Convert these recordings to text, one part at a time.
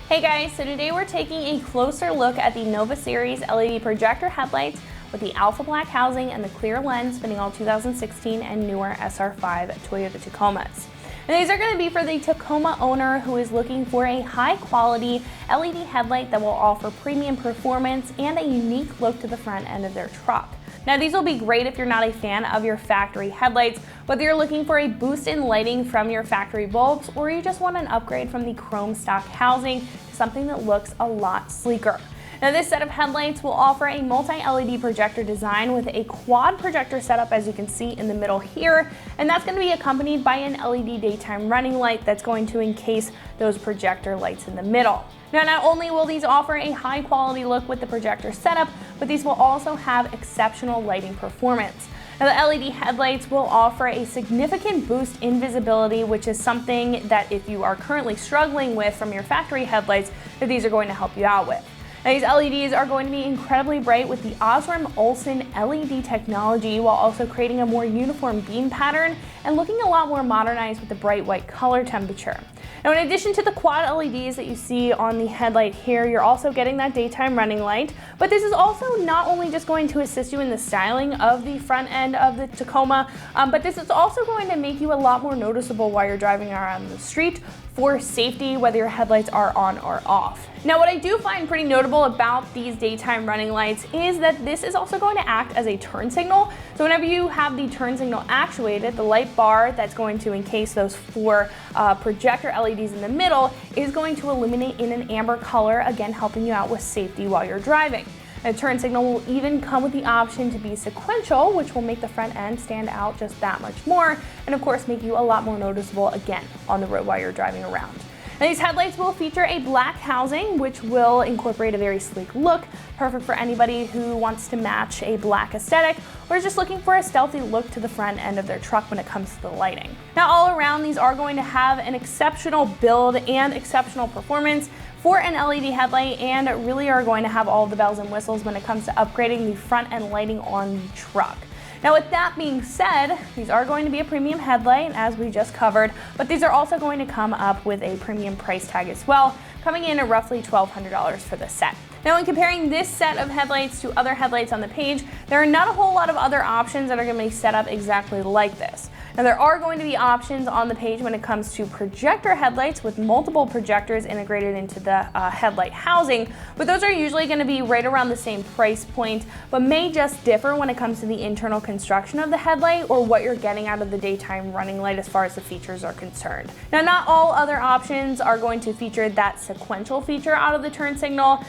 Hey guys, so today we're taking a closer look at the Nova Series LED projector headlights with the Alpha Black housing and the clear lens fitting all 2016 and newer SR5 Toyota Tacomas. And these are going to be for the Tacoma owner who is looking for a high quality LED headlight that will offer premium performance and a unique look to the front end of their truck. Now these will be great if you're not a fan of your factory headlights, whether you're looking for a boost in lighting from your factory bulbs or you just want an upgrade from the chrome stock housing to something that looks a lot sleeker. Now this set of headlights will offer a multi-LED projector design with a quad projector setup, as you can see in the middle here, and that's going to be accompanied by an LED daytime running light that's going to encase those projector lights in the middle. Now not only will these offer a high quality look with the projector setup, but these will also have exceptional lighting performance. Now the LED headlights will offer a significant boost in visibility, which is something that if you are currently struggling with from your factory headlights, that these are going to help you out with. Now, these LEDs are going to be incredibly bright with the Osram Olsen LED technology, while also creating a more uniform beam pattern and looking a lot more modernized with the bright white color temperature. Now, in addition to the quad LEDs that you see on the headlight here, you're also getting that daytime running light, but this is also not only just going to assist you in the styling of the front end of the Tacoma, but this is also going to make you a lot more noticeable while you're driving around the street for safety, whether your headlights are on or off. Now, what I do find pretty notable about these daytime running lights is that this is also going to act as a turn signal. So whenever you have the turn signal actuated, the light bar that's going to encase those four projector LEDs in the middle is going to illuminate in an amber color, again helping you out with safety while you're driving. The turn signal will even come with the option to be sequential, which will make the front end stand out just that much more, and of course make you a lot more noticeable again on the road while you're driving around. Now, these headlights will feature a black housing, which will incorporate a very sleek look, perfect for anybody who wants to match a black aesthetic or is just looking for a stealthy look to the front end of their truck when it comes to the lighting. Now, all around, these are going to have an exceptional build and exceptional performance for an LED headlight, and really are going to have all the bells and whistles when it comes to upgrading the front end lighting on the truck. Now, with that being said, these are going to be a premium headlight, as we just covered, but these are also going to come up with a premium price tag as well, coming in at roughly $1,200 for the set. Now, when comparing this set of headlights to other headlights on the page, there are not a whole lot of other options that are going to be set up exactly like this. Now, there are going to be options on the page when it comes to projector headlights with multiple projectors integrated into the headlight housing, but those are usually going to be right around the same price point, but may just differ when it comes to the internal construction of the headlight or what you're getting out of the daytime running light as far as the features are concerned. Now, not all other options are going to feature that sequential feature out of the turn signal,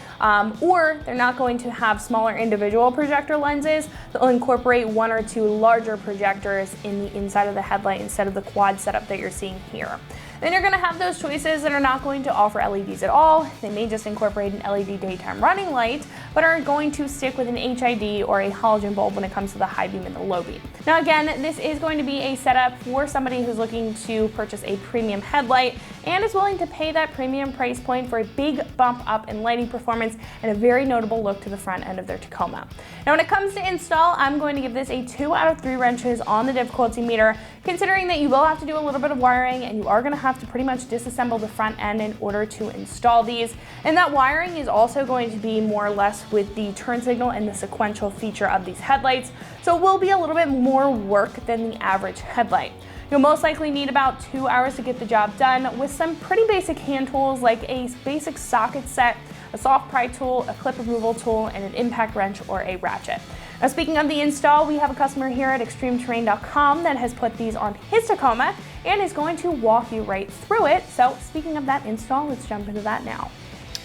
or they're not going to have smaller individual projector lenses. They'll incorporate one or two larger projectors in the inside of the headlight instead of the quad setup that you're seeing here. Then you're going to have those choices that are not going to offer LEDs at all. They may just incorporate an LED daytime running light, but are going to stick with an HID or a halogen bulb when it comes to the high beam and the low beam. Now again, this is going to be a setup for somebody who's looking to purchase a premium headlight and is willing to pay that premium price point for a big bump up in lighting performance and a very notable look to the front end of their Tacoma. Now when it comes to install, I'm going to give this a 2 out of 3 wrenches on the difficulty meter, considering that you will have to do a little bit of wiring and you are going to have to pretty much disassemble the front end in order to install these. And that wiring is also going to be more or less with the turn signal and the sequential feature of these headlights, so it will be a little bit more work than the average headlight. You'll most likely need about 2 hours to get the job done with some pretty basic hand tools like a basic socket set, a soft pry tool, a clip removal tool, and an impact wrench or a ratchet. Now, speaking of the install, we have a customer here at ExtremeTerrain.com that has put these on his Tacoma and is going to walk you right through it. So speaking of that install, let's jump into that now.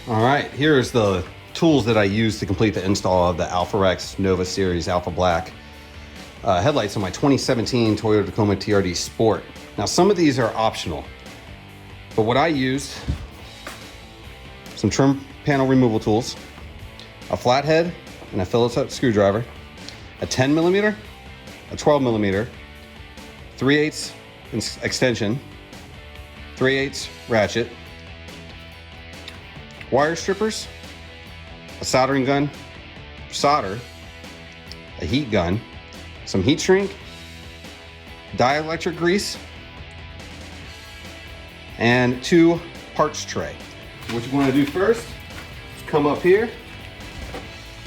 All right, here's the tools that I use to complete the install of the Alpharex Nova Series Alpha Black headlights on my 2017 Toyota Tacoma TRD Sport. Now, some of these are optional, but what I used, some trim panel removal tools, a flathead and a Phillips head screwdriver, a 10 millimeter, a 12 millimeter, 3/8 extension, 3/8 ratchet, wire strippers, a soldering gun, solder, a heat gun, some heat shrink, dielectric grease, and 2 parts tray. What you want to do first is come up here.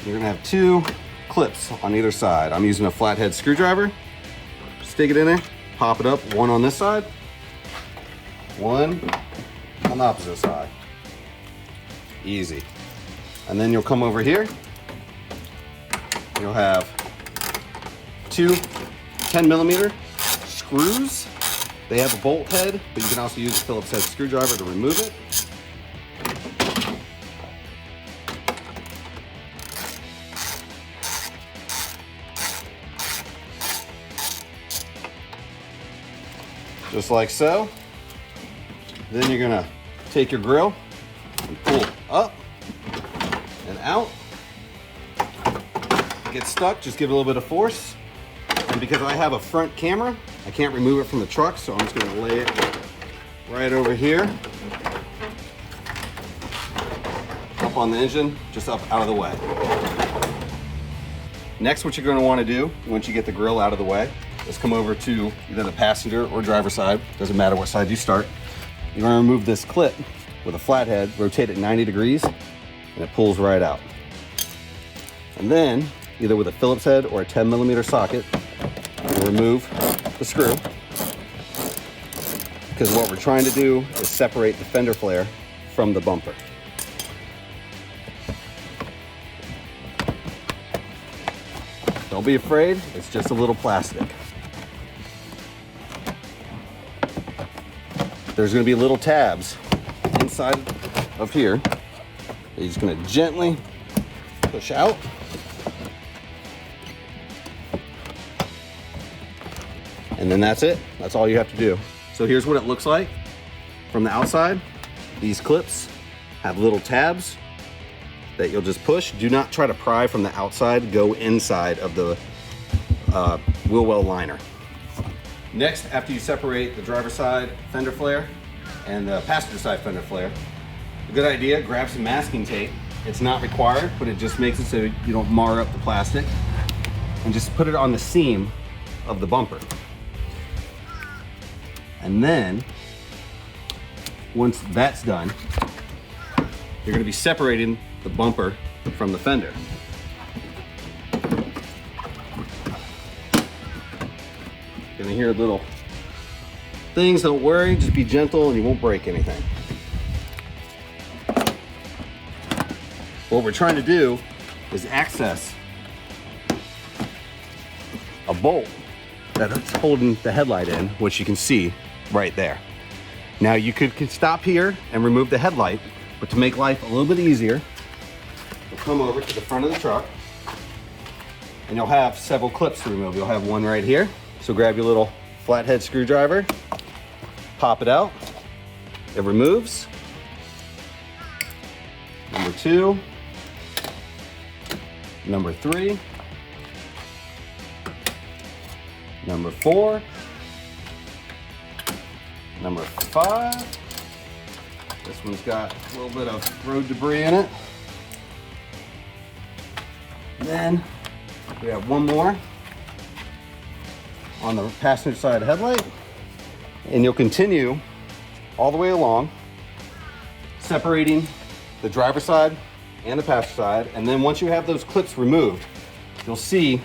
You're gonna have 2 clips on either side. I'm using a flathead screwdriver. Stick it in there, pop it up, one on this side, one on the opposite side. Easy. And then you'll come over here. You'll have 2 10mm screws. They have a bolt head, but you can also use a Phillips head screwdriver to remove it. Just like so. Then you're gonna take your grill and pull up and out. Get stuck, just give it a little bit of force. And because I have a front camera, I can't remove it from the truck, so I'm just gonna lay it right over here. Up on the engine, just up out of the way. Next, what you're gonna wanna do, once you get the grill out of the way, is come over to either the passenger or driver side, doesn't matter what side you start. You're gonna remove this clip with a flathead, rotate it 90 degrees, and it pulls right out. And then, either with a Phillips head or a 10mm socket, you'll remove the screw. Because what we're trying to do is separate the fender flare from the bumper. Don't be afraid, it's just a little plastic. There's gonna be little tabs inside of here. You're just gonna gently push out. And then that's it. That's all you have to do. So here's what it looks like from the outside. These clips have little tabs that you'll just push. Do not try to pry from the outside. Go inside of the wheel well liner. Next, after you separate the driver's side fender flare and the passenger side fender flare, a good idea, grab some masking tape. It's not required, but it just makes it so you don't mar up the plastic. And just put it on the seam of the bumper. And then, once that's done, you're gonna be separating the bumper from the fender. You're gonna hear little things, don't worry, just be gentle and you won't break anything. What we're trying to do is access a bolt that's holding the headlight in, which you can see right there. Now you could stop here and remove the headlight, but to make life a little bit easier, you'll come over to the front of the truck and you'll have several clips to remove. You'll have one right here. So grab your little flathead screwdriver, pop it out, it removes. Number 2, number 3, number 4, number 5. This one's got a little bit of road debris in it. And then we have one more on the passenger side headlight. And you'll continue all the way along, separating the driver's side and the passenger side. And then once you have those clips removed, you'll see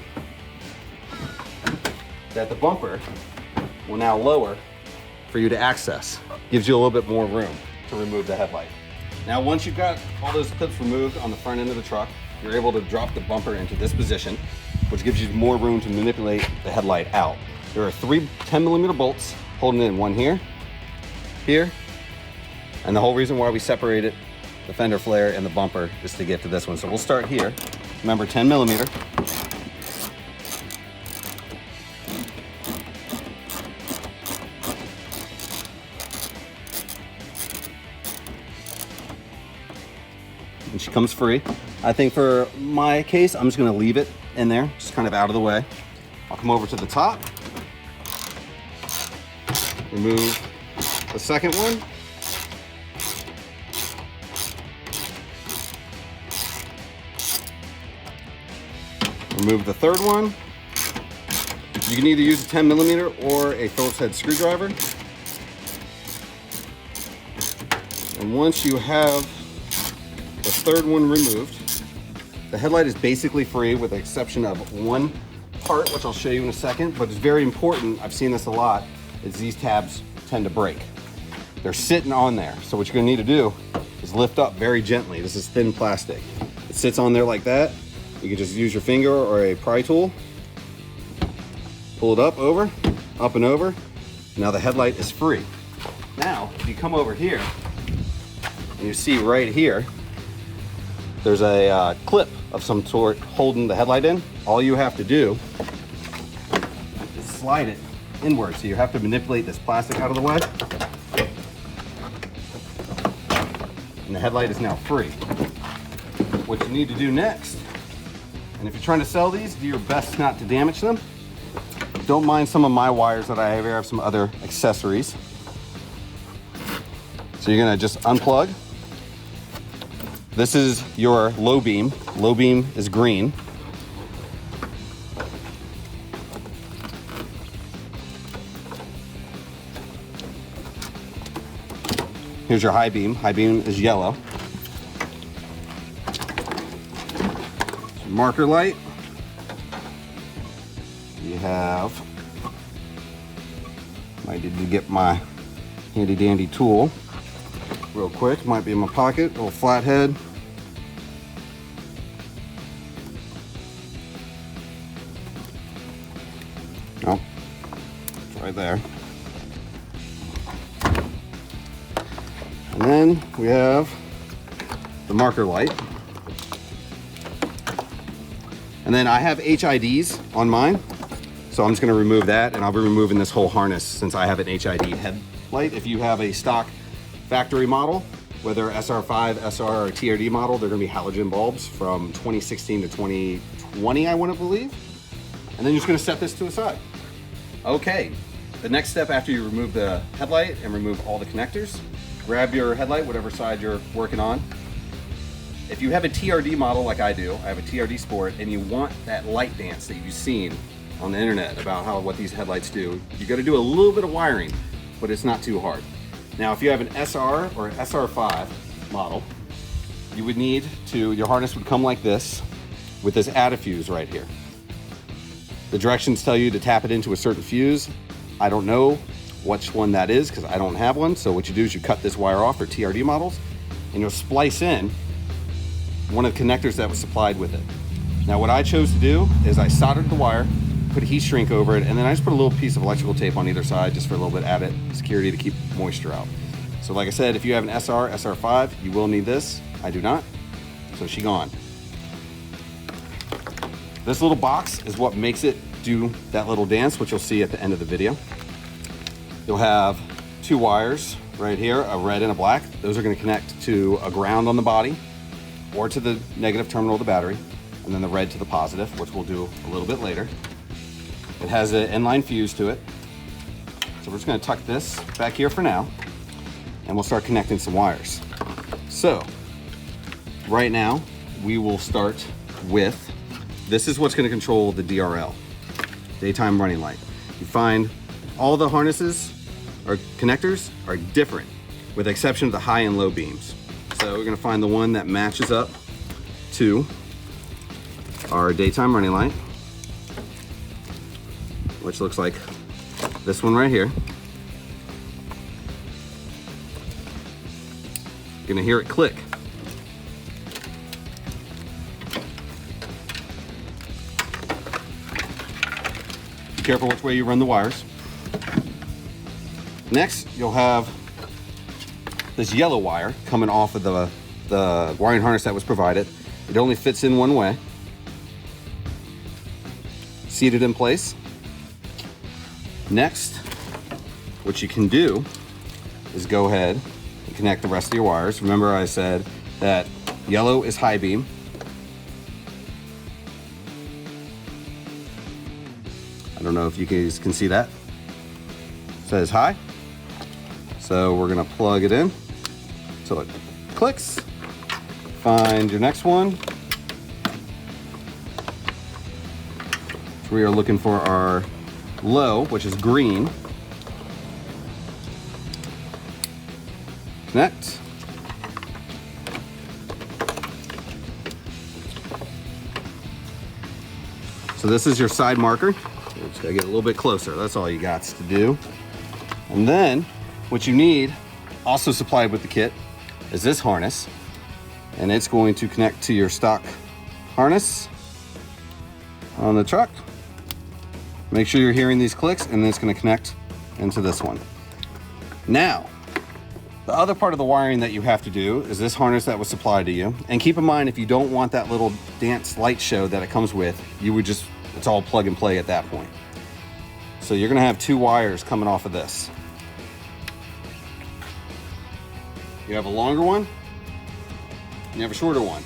that the bumper will now lower for you to access. Gives you a little bit more room to remove the headlight. Now, once you've got all those clips removed on the front end of the truck, you're able to drop the bumper into this position, which gives you more room to manipulate the headlight out. There are 3 10mm bolts holding in, one here, here, and the whole reason why we separated the fender flare and the bumper is to get to this one. So we'll start here. Remember, 10mm. And she comes free. I think for my case, I'm just gonna leave it in there, just kind of out of the way. I'll come over to the top, remove the second one. Remove the third one. You can either use a 10mm or a Phillips head screwdriver. And And once you have the third one removed, the headlight is basically free with the exception of one part, which I'll show you in a second, but it's very important, I've seen this a lot, is these tabs tend to break. They're sitting on there. So what you're gonna need to do is lift up very gently. This is thin plastic. It sits on there like that. You can just use your finger or a pry tool. Pull it up and over. Now the headlight is free. Now, if you come over here, and you see right here, there's a clip of some sort holding the headlight in. All you have to do is slide it inward. So you have to manipulate this plastic out of the way. And the headlight is now free. What you need to do next, and if you're trying to sell these, do your best not to damage them. Don't mind some of my wires that I have some other accessories. So you're gonna just unplug. This is your low beam. Low beam is green. Here's your high beam. High beam is yellow. Marker light. You have, might need to get my handy dandy tool real quick. Might be in my pocket. Little flathead. Nope. It's right there. And then we have the marker light. And then I have HIDs on mine. So I'm just gonna remove that, and I'll be removing this whole harness since I have an HID headlight. If you have a stock factory model, whether SR5, SR, or TRD model, they're gonna be halogen bulbs from 2016 to 2020, I wanna believe. And then you're just gonna set this to the side. Okay, the next step after you remove the headlight and remove all the connectors, grab your headlight, whatever side you're working on. If you have a TRD model like I do, I have a TRD Sport, and you want that light dance that you've seen on the internet about what these headlights do, you gotta do a little bit of wiring, but it's not too hard. Now, if you have an SR or SR5 model, you would need to, your harness would come like this with this add a fuse right here. The directions tell you to tap it into a certain fuse. I don't know which one that is because I don't have one. So what you do is you cut this wire off for TRD models and you'll splice in one of the connectors that was supplied with it. Now what I chose to do is I soldered the wire, put a heat shrink over it, and then I just put a little piece of electrical tape on either side just for a little bit added security to keep moisture out. So like I said, if you have an SR, SR5, you will need this. I do not, so she gone. This little box is what makes it do that little dance, which you'll see at the end of the video. You'll have two wires right here, a red and a black. Those are gonna connect to a ground on the body or to the negative terminal of the battery, and then the red to the positive, which we'll do a little bit later. It has an inline fuse to it. So we're just gonna tuck this back here for now, and we'll start connecting some wires. So, right now, we will start with, this is what's gonna control the DRL, daytime running light. You find all the harnesses or connectors are different, with the exception of the high and low beams. So we're gonna find the one that matches up to our daytime running light, which looks like this one right here. You're gonna hear it click. Be careful which way you run the wires. Next, you'll have this yellow wire coming off of the wiring harness that was provided. It only fits in one way. Seated in place. Next, what you can do is go ahead and connect the rest of your wires. Remember I said that yellow is high beam. I don't know if you guys can see that. It says high. So we're gonna plug it in so it clicks. Find your next one. So we are looking for our low, which is green. Connect. So this is your side marker. You just gotta get a little bit closer. That's all you got to do. And then what you need, also supplied with the kit, is this harness. And it's going to connect to your stock harness on the truck. Make sure you're hearing these clicks, and then it's gonna connect into this one. Now, the other part of the wiring that you have to do is this harness that was supplied to you. And keep in mind, if you don't want that little dance light show that it comes with, you would just, it's all plug and play at that point. So you're gonna have 2 wires coming off of this. You have a longer one, and you have a shorter one.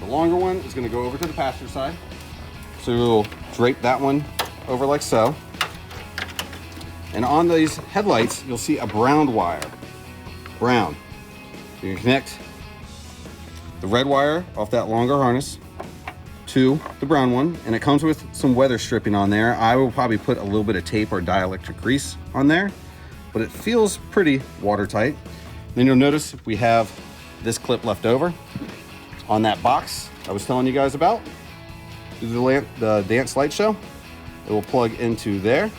The longer one is gonna go over to the passenger side. So you'll drape that one over like so. And on these headlights, you'll see a brown wire. Brown. You can connect the red wire off that longer harness to the brown one, and it comes with some weather stripping on there. I will probably put a little bit of tape or dielectric grease on there, but it feels pretty watertight. Then you'll notice we have this clip left over on that box I was telling you guys about. The dance light show. It will plug into there.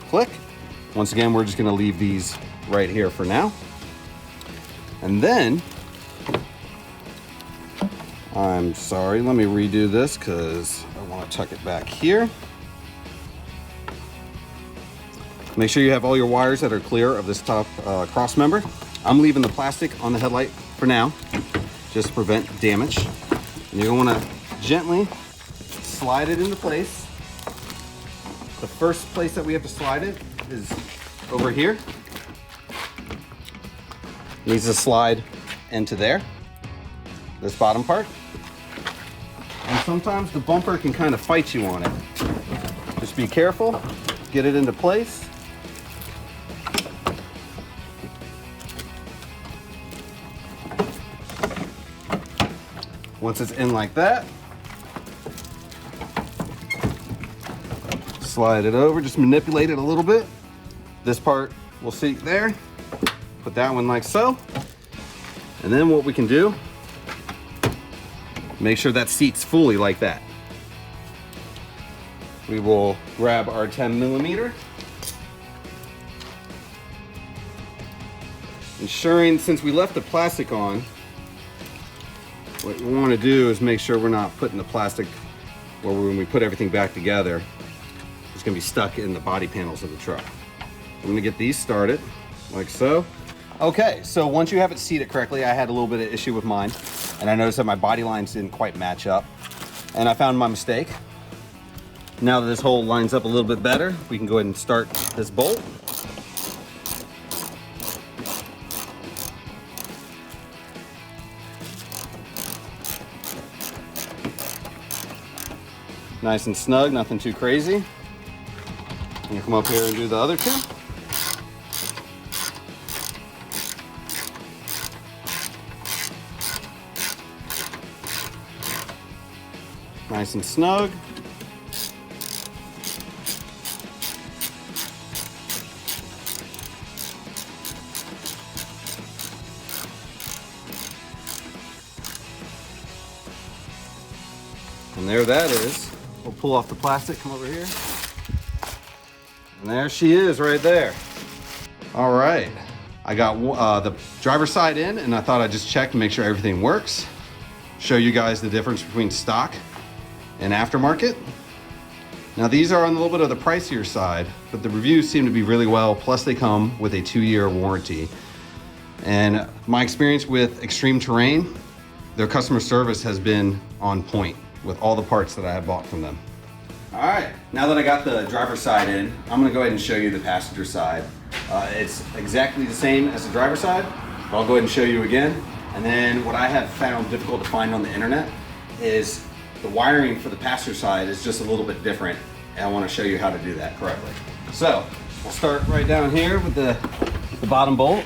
Click. Once again, we're just gonna leave these right here for now. And then, I'm sorry, let me redo this because I wanna tuck it back here. Make sure you have all your wires that are clear of this top cross member. I'm leaving the plastic on the headlight for now, just to prevent damage. And you're gonna wanna gently slide it into place. The first place that we have to slide it is over here. Needs to slide into there, this bottom part. And sometimes the bumper can kind of fight you on it. Just be careful, get it into place. Once it's in like that, slide it over, just manipulate it a little bit. This part will seat there. Put that one like so. And then what we can do, make sure that seats fully like that. We will grab our 10mm. Ensuring, since we left the plastic on, what we want to do is make sure we're not putting the plastic where when we put everything back together, it's going to be stuck in the body panels of the truck. I'm going to get these started like so. Okay, so once you have it seated correctly, I had a little bit of issue with mine, and I noticed that my body lines didn't quite match up, and I found my mistake. Now that this hole lines up a little bit better, we can go ahead and start this bolt. Nice and snug, nothing too crazy. And you come up here and do the other 2. Nice and snug. And there that is. We'll pull off the plastic, come over here. And there she is right there. All right, I got the driver's side in, and I thought I'd just check and make sure everything works. Show you guys the difference between stock and aftermarket. Now these are on a little bit of the pricier side, but the reviews seem to be really well, plus they come with a 2-year warranty. And my experience with Extreme Terrain, their customer service has been on point with all the parts that I have bought from them. All right, now that I got the driver's side in, I'm gonna go ahead and show you the passenger side. It's exactly the same as the driver's side, but I'll go ahead and show you again. And then what I have found difficult to find on the internet is the wiring for the passenger side is just a little bit different, and I wanna show you how to do that correctly. So, we'll start right down here with the bottom bolt.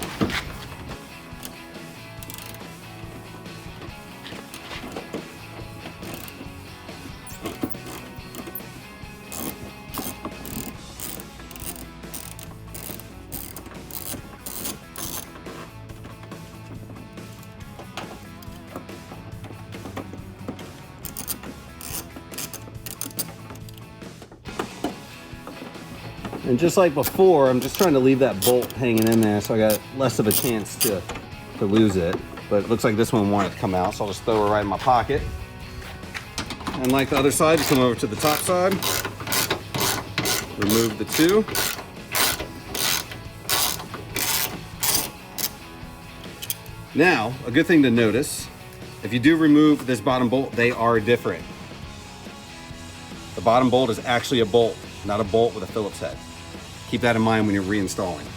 And just like before, I'm just trying to leave that bolt hanging in there so I got less of a chance to lose it. But it looks like this one wanted to come out, so I'll just throw it right in my pocket. And like the other side, just come over to the top side, remove the two. Now, a good thing to notice, if you do remove this bottom bolt, they are different. The bottom bolt is actually a bolt, not a bolt with a Phillips head. Keep that in mind when you're reinstalling.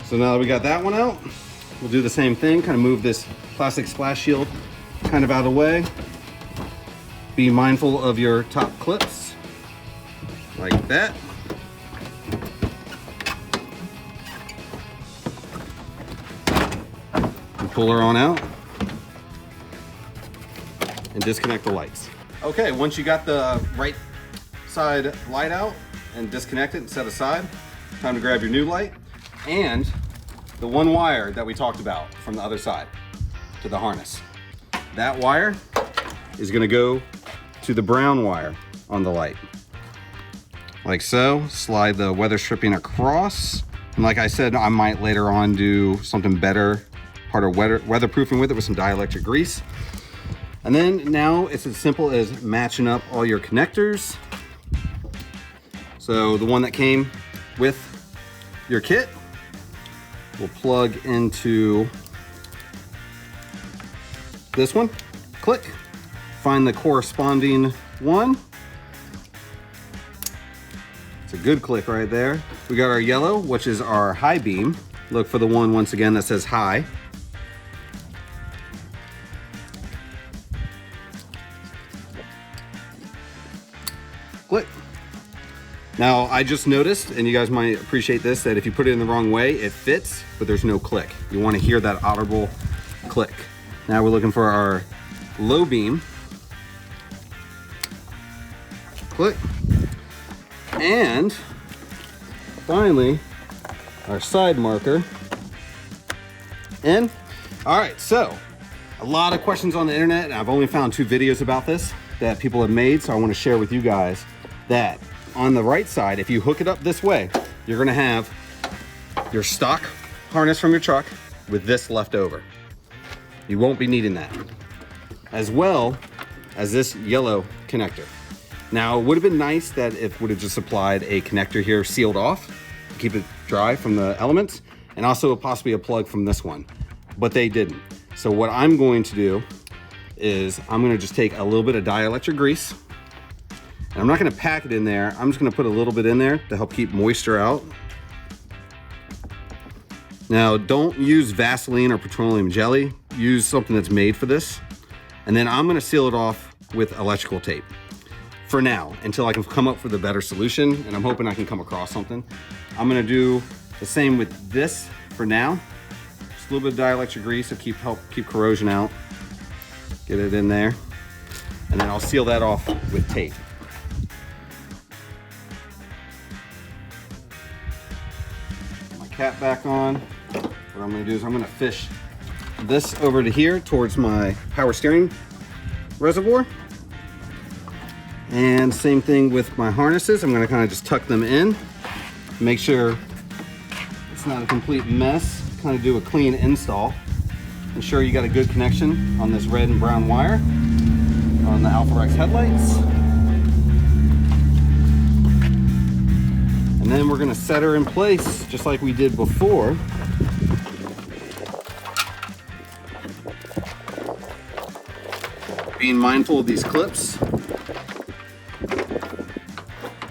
So now that we got that one out, we'll do the same thing, kind of move this plastic splash shield kind of out of the way. Be mindful of your top clips, like that. And pull her on out and disconnect the lights. Okay, once you got the right side light out and disconnect it and set aside, time to grab your new light and the one wire that we talked about from the other side to the harness. That wire is gonna go to the brown wire on the light. Like so, slide the weather stripping across. And like I said, I might later on do something better, part of weatherproofing with it with some dielectric grease. And then now it's as simple as matching up all your connectors. So the one that came with your kit will plug into this one, click, find the corresponding one. It's a good click right there. We got our yellow, which is our high beam. Look for the one, once again, that says high. Click. Now, I just noticed, and you guys might appreciate this, that if you put it in the wrong way, it fits, but there's no click. You want to hear that audible click. Now we're looking for our low beam. Click. And finally, our side marker. And, all right, so a lot of questions on the internet, and I've only found 2 videos about this that people have made, so I want to share with you guys that on the right side, if you hook it up this way, you're gonna have your stock harness from your truck with this left over. You won't be needing that. As well as this yellow connector. Now, it would have been nice that it would have just applied a connector here sealed off to keep it dry from the elements, and also possibly a plug from this one, but they didn't. So what I'm going to do is I'm gonna just take a little bit of dielectric grease, and I'm not gonna pack it in there. I'm just gonna put a little bit in there to help keep moisture out. Now, don't use Vaseline or petroleum jelly. Use something that's made for this. And then I'm gonna seal it off with electrical tape for now, until I can come up with a better solution, and I'm hoping I can come across something. I'm gonna do the same with this for now. Just a little bit of dielectric grease to help keep corrosion out. Get it in there. And then I'll seal that off with tape. Cap back on. What I'm gonna do is I'm gonna fish this over to here towards my power steering reservoir. And same thing with my harnesses. I'm gonna kind of just tuck them in. Make sure it's not a complete mess. Kind of do a clean install. Ensure you got a good connection on this red and brown wire on the Alpharex headlights. And then we're gonna set her in place just like we did before. Being mindful of these clips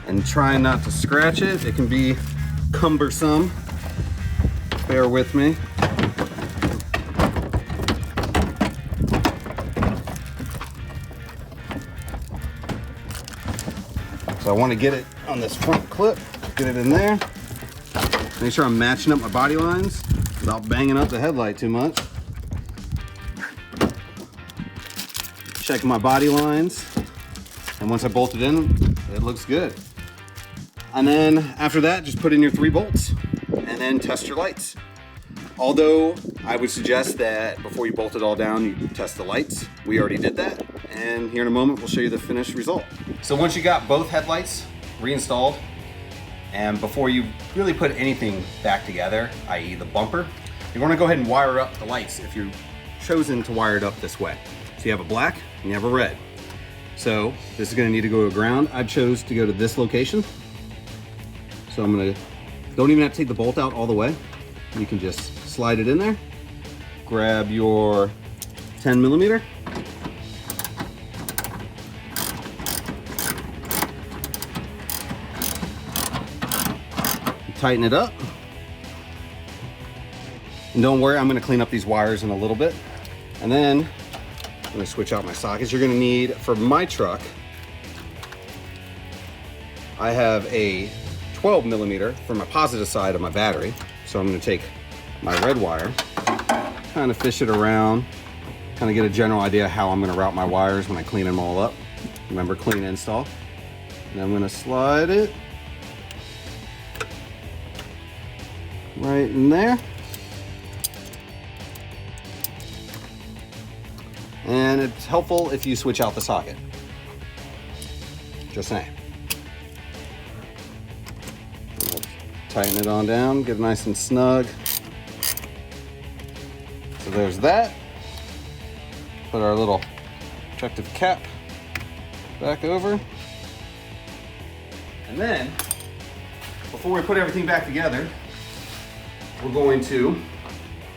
and trying not to scratch it. It can be cumbersome. Bear with me. So I want to get it on this front clip. Get it in there. Make sure I'm matching up my body lines without banging up the headlight too much. Check my body lines. And once I bolt it in, it looks good. And then after that, just put in your 3 bolts and then test your lights. Although I would suggest that before you bolt it all down, you test the lights. We already did that. And here in a moment, we'll show you the finished result. So once you got both headlights reinstalled, and before you really put anything back together, i.e. the bumper, you're gonna go ahead and wire up the lights if you've chosen to wire it up this way. So you have a black and you have a red. So this is gonna need to go to ground. I chose to go to this location. So I'm gonna, don't even have to take the bolt out all the way. You can just slide it in there. Grab your 10 millimeter. Tighten it up. And don't worry, I'm gonna clean up these wires in a little bit. And then I'm gonna switch out my sockets. You're gonna need, for my truck, I have a 12 millimeter for my positive side of my battery. So I'm gonna take my red wire, kind of fish it around, kind of get a general idea how I'm gonna route my wires when I clean them all up. Remember, clean install. And I'm gonna slide it right in there. And it's helpful if you switch out the socket. Just saying. We'll tighten it on down, get it nice and snug. So there's that. Put our little protective cap back over. And then, before we put everything back together, we're going to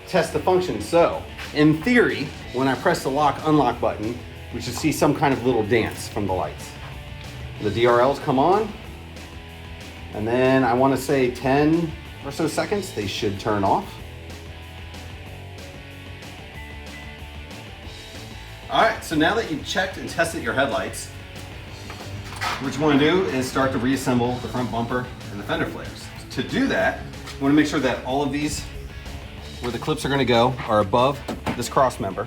test the function. So, in theory, when I press the lock unlock button, we should see some kind of little dance from the lights. The DRLs come on, and then I want to say 10 or so seconds, they should turn off. All right, so now that you've checked and tested your headlights, what you want to do is start to reassemble the front bumper and the fender flares. To do that, you want to make sure that all of these, where the clips are going to go, are above this cross member,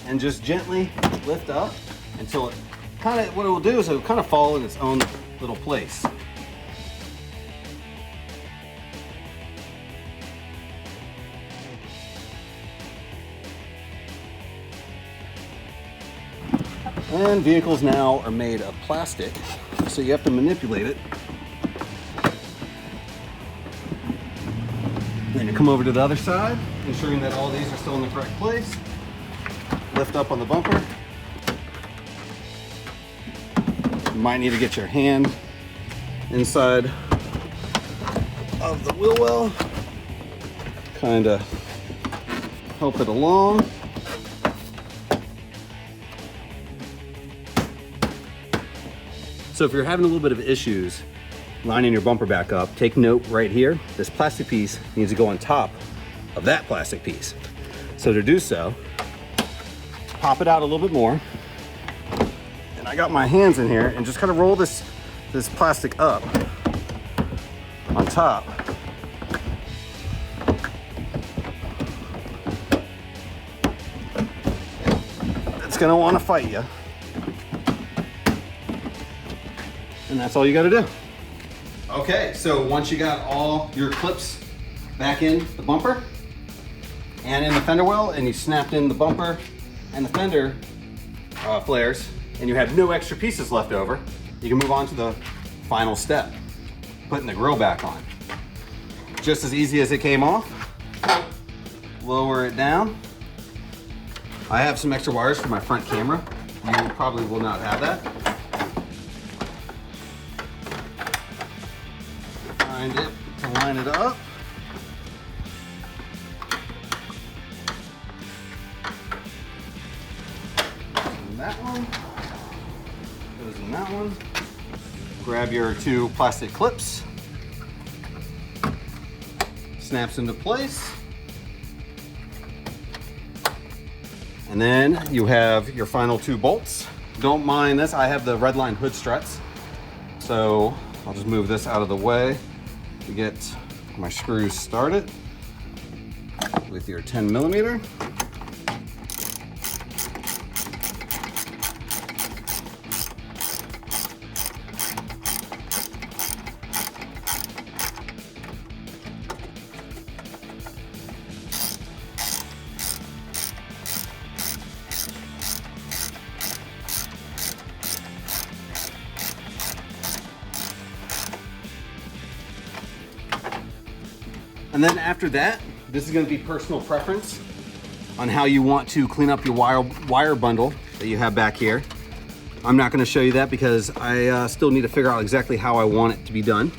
and just gently lift up until it kind of, what it will do is it will kind of fall in its own little place. And vehicles now are made of plastic, so you have to manipulate it. Then you come over to the other side, ensuring that all these are still in the correct place. Lift up on the bumper. You might need to get your hand inside of the wheel well, kind of help it along. So if you're having a little bit of issues lining your bumper back up, take note right here. This plastic piece needs to go on top of that plastic piece. So to do so, pop it out a little bit more. And I got my hands in here and just kind of roll this plastic up on top. It's gonna wanna fight you. And that's all you gotta do. Okay, so once you got all your clips back in the bumper and in the fender well, and you snapped in the bumper and the fender flares, and you have no extra pieces left over, you can move on to the final step, putting the grill back on. Just as easy as it came off. Lower it down. I have some extra wires for my front camera. You probably will not have that. Find it to line it up. And that one goes in that one. Grab your two plastic clips. Snaps into place. And then you have your final two bolts. Don't mind this, I have the red line hood struts. So I'll just move this out of the way to get my screws started with your 10 millimeter. And then after that, this is going to be personal preference on how you want to clean up your wire bundle that you have back here. I'm not going to show you that because I still need to figure out exactly how I want it to be done.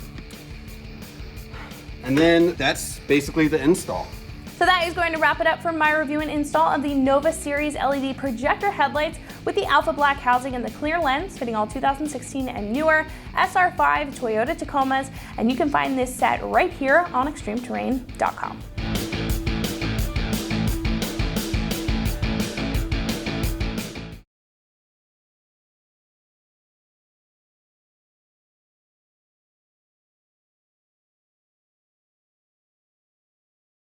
And then that's basically the install. So that is going to wrap it up for my review and install of the Nova Series LED projector headlights with the Alpha Black housing and the clear lens, fitting all 2016 and newer SR5 Toyota Tacomas, and you can find this set right here on ExtremeTerrain.com.